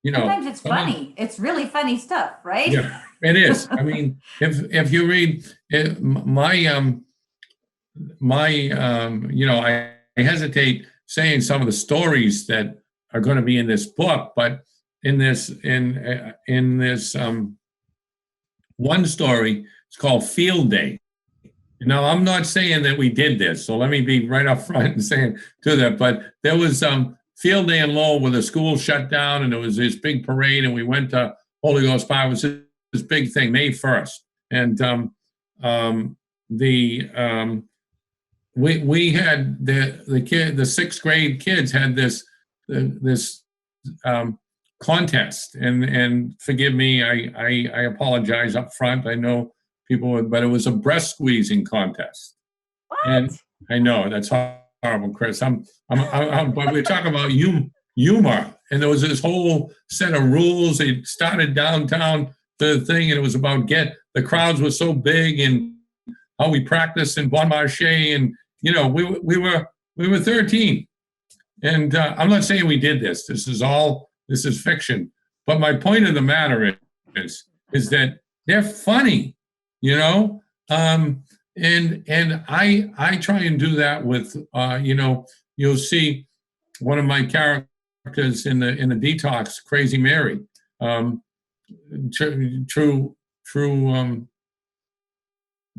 [SPEAKER 5] you know.
[SPEAKER 1] Sometimes it's funny. It's really funny stuff, right?
[SPEAKER 5] Yeah, it is. I mean, if you read it, you know, I hesitate saying some of the stories that are going to be in this book, but in this one story, it's called Field Day. Now, I'm not saying that we did this, so let me be right up front and saying to that, but there was Field Day in Lowell where the school shut down and there was this big parade and we went to Holy Ghost Fire. It was this big thing, May 1st. And we had the sixth grade kids had this contest, and forgive me, I apologize up front. I know people would, but it was a breast squeezing contest.
[SPEAKER 3] What?
[SPEAKER 5] And I know that's horrible, Chris. but we're talking about humor, and there was this whole set of rules. It started downtown the thing, and it was about the crowds were so big, and how we practiced in Bon Marché, and you know we were 13, and I'm not saying we did this. This is fiction. But my point of the matter is that they're funny, you know. And I try and do that with you know, you'll see one of my characters in the Detox, Crazy Mary, true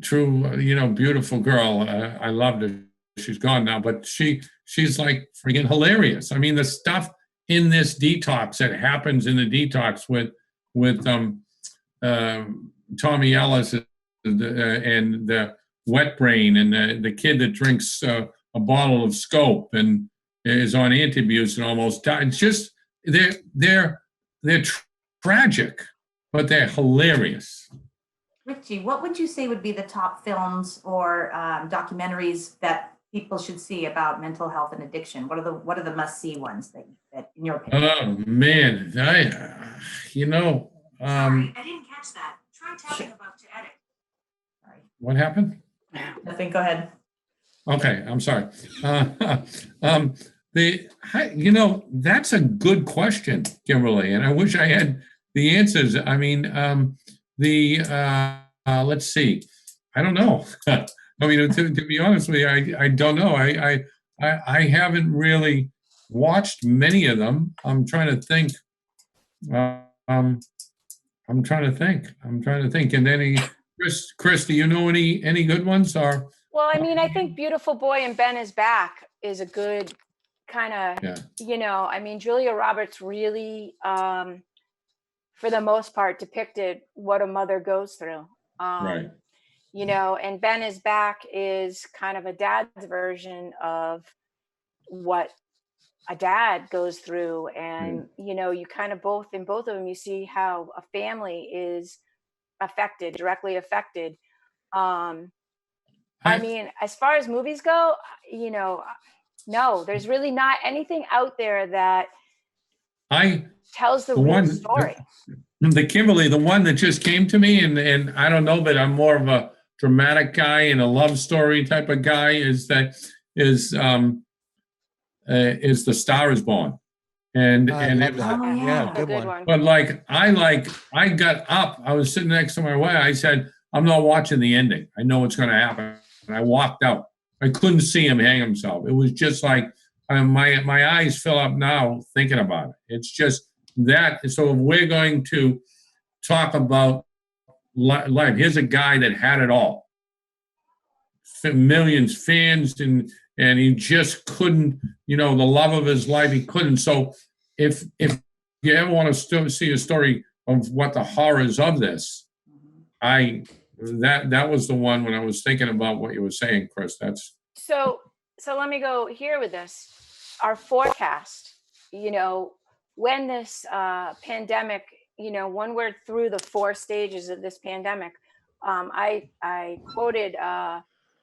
[SPEAKER 5] you know, beautiful girl. I loved her. She's gone now, but she's like freaking hilarious. I mean, the stuff in this Detox that happens in the Detox with Tommy Ellis and the Wet Brain, and the kid that drinks a bottle of Scope and is on antabuse and almost died. It's just they're tragic, but they're hilarious.
[SPEAKER 1] Richie, what would you say would be the top films or documentaries that people should see about mental health and addiction? What are the must-see ones that in your opinion?
[SPEAKER 5] Oh man, you know,
[SPEAKER 1] Sorry, I didn't catch that. Try tapping above to edit. Sorry.
[SPEAKER 5] What happened?
[SPEAKER 1] Nothing. Go ahead.
[SPEAKER 5] Okay, I'm sorry. You know, that's a good question, Kimberly, and I wish I had the answers. I mean, let's see. I don't know. I mean, to be honest with you, I don't know. I haven't really watched many of them. I'm trying to think. I'm trying to think. And then Chris, do you know any good ones? Or
[SPEAKER 3] Well, I mean, I think Beautiful Boy and Ben is Back is a good kind of, you know, I mean, Julia Roberts really, for the most part, depicted what a mother goes through.
[SPEAKER 5] Right.
[SPEAKER 3] You know, and Ben is Back is kind of a dad's version of what a dad goes through. And, you know, you kind of in both of them, you see how a family is directly affected. I mean, as far as movies go, you know, no, there's really not anything out there that tells the real story.
[SPEAKER 5] The Kimberly, the one that just came to me, and I don't know, but I'm more of a dramatic guy and a love story type of guy, is The Star Is Born. And it was,
[SPEAKER 3] good one.
[SPEAKER 5] but I got up, I was sitting next to my wife, I said, I'm not watching the ending. I know what's going to happen. And I walked out. I couldn't see him hang himself. It was just like, my eyes fill up now thinking about it. It's just that. So if we're going to talk about life, here's a guy that had it all. Millions fans, and he just couldn't, you know, the love of his life, he couldn't. So if you ever want to see a story of what the horrors of this, that was the one when I was thinking about what you were saying, Chris. That's
[SPEAKER 3] so let me go here with this. Our forecast, you know, when this pandemic, you know, when we're through the 4 stages of this pandemic, I quoted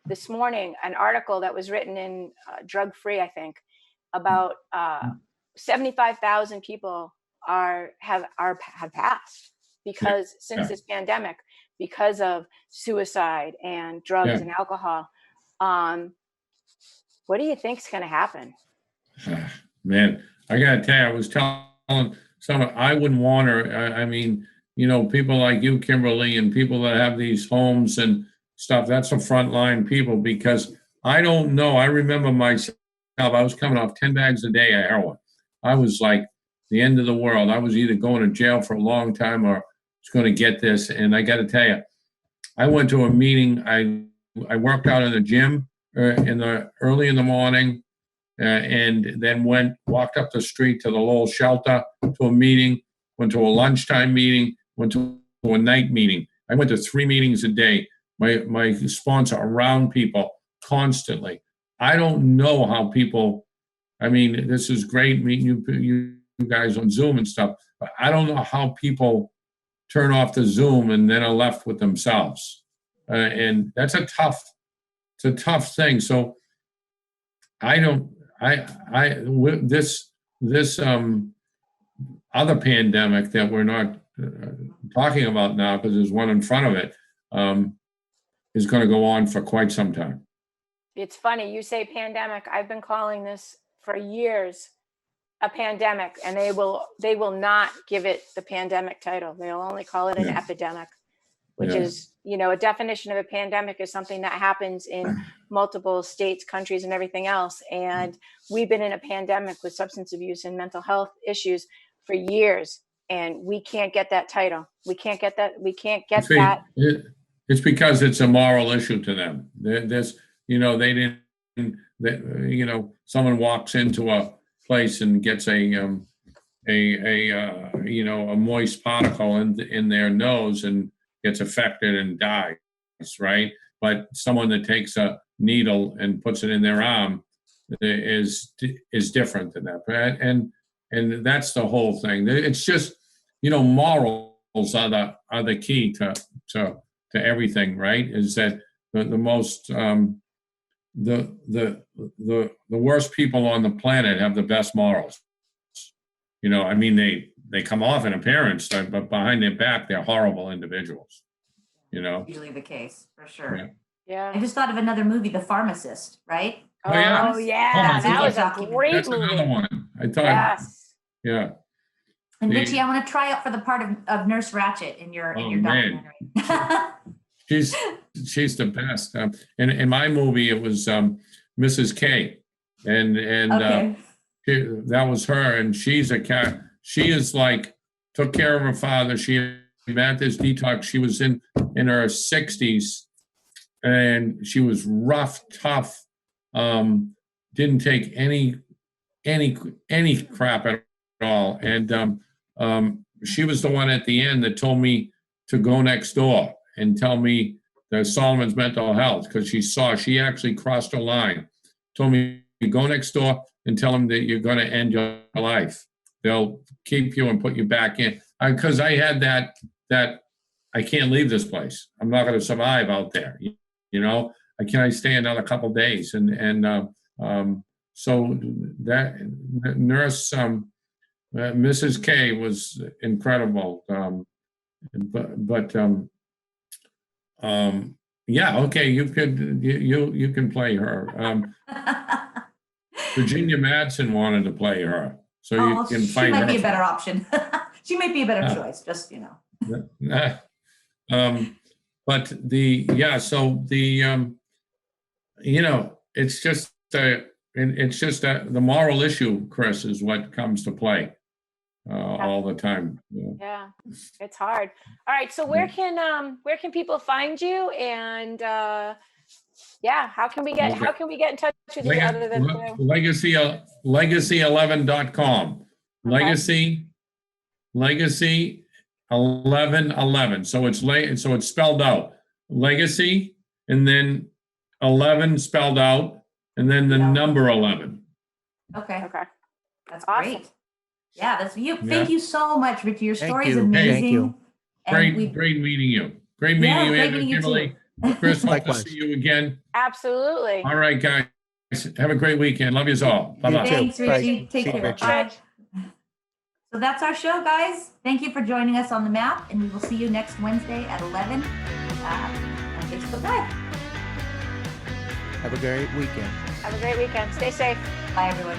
[SPEAKER 3] this morning an article that was written in Drug Free, I think, about 75,000 people have passed because since this pandemic, because of suicide and drugs and alcohol. What do you think is going to happen?
[SPEAKER 5] Man, I got to tell you, I was telling I wouldn't want her. I mean, people like you, Kimberly, and people that have these homes and stuff, that's the frontline people, because I don't know. I remember myself, I was coming off 10 bags a day of heroin. I was like the end of the world. I was either going to jail for a long time or was going to get this. And I got to tell you, I went to a meeting. I worked out in the gym early in the morning, and then walked up the street to the little shelter to a meeting, went to a lunchtime meeting, went to a night meeting. I went to 3 meetings a day. My sponsor around people constantly. I don't know how people, I mean, this is great meeting you guys on Zoom and stuff, but I don't know how people turn off the Zoom and then are left with themselves. And that's it's a tough thing. So this other pandemic that we're not talking about now, because there's one in front of it, is going to go on for quite some time.
[SPEAKER 3] It's funny you say pandemic. I've been calling this for years a pandemic, and they will not give it the pandemic title. They'll only call it an epidemic, which is, a definition of a pandemic is something that happens in multiple states, countries, and everything else. And we've been in a pandemic with substance abuse and mental health issues for years, and we can't get that title. We can't get that.
[SPEAKER 5] It's because it's a moral issue to them. Someone walks into a place and gets a moist particle in their nose and gets affected and dies, right? But someone that takes a needle and puts it in their arm is different than that. And that's the whole thing. It's just, morals are the key to everything, right? Is that the most the worst people on the planet have the best morals. I mean, they come off in appearance, but behind their back, they're horrible individuals.
[SPEAKER 1] Usually the case, for sure.
[SPEAKER 3] Yeah.
[SPEAKER 1] I just thought of another movie, The Pharmacist, right?
[SPEAKER 3] Oh yeah, that was a great
[SPEAKER 5] That's
[SPEAKER 3] movie.
[SPEAKER 5] another one. I thought.
[SPEAKER 3] Yes.
[SPEAKER 5] Yeah.
[SPEAKER 1] And Richie, I want to try out for the part of Nurse Ratched in your documentary.
[SPEAKER 5] She's the best. In my movie, it was Mrs. K, and
[SPEAKER 1] Okay.
[SPEAKER 5] that was her, and she's a cat. She is like took care of her father. She had this detox. She was in her 60s, and she was rough, tough. Didn't take any crap at all, and she was the one at the end that told me to go next door and tell me the Solomon's mental health, because she actually crossed her line. Told me, go next door and tell them that you're going to end your life. They'll keep you and put you back in. Because I had that I can't leave this place. I'm not going to survive out there. I stay another couple of days, and so that nurse, Mrs. K, was incredible. Yeah, okay, you can play her. Virginia Madsen wanted to play her, so you can fight her.
[SPEAKER 1] She might be a better option. She might be a better choice, just
[SPEAKER 5] But it's just the moral issue, Chris, is what comes to play all the time.
[SPEAKER 3] Yeah, it's hard. All right, so where can people find you, and how can we get in touch with you other than
[SPEAKER 5] legacy11.com. Legacy 1111. So it's spelled out. Legacy and then 11 spelled out and then the number 11.
[SPEAKER 1] Okay. That's
[SPEAKER 3] awesome.
[SPEAKER 1] Great. Yeah, that's you. Thank you so much, Richie. Your story is amazing.
[SPEAKER 2] Thank you.
[SPEAKER 5] Great meeting you. Great meeting you, Andrew, Kimberly. Chris, hope to see you again.
[SPEAKER 3] Absolutely.
[SPEAKER 5] All right, guys. Have a great weekend. Love you all. Bye-bye.
[SPEAKER 1] Thanks, Richie.
[SPEAKER 2] Bye.
[SPEAKER 1] Take
[SPEAKER 2] See you,
[SPEAKER 1] care.
[SPEAKER 2] Richie.
[SPEAKER 1] Bye. So that's our show, guys. Thank you for joining us on the map, and we will see you next Wednesday at 11 on Facebook Live.
[SPEAKER 2] Have a great weekend.
[SPEAKER 3] Have a great weekend. Stay safe.
[SPEAKER 1] Bye, everyone.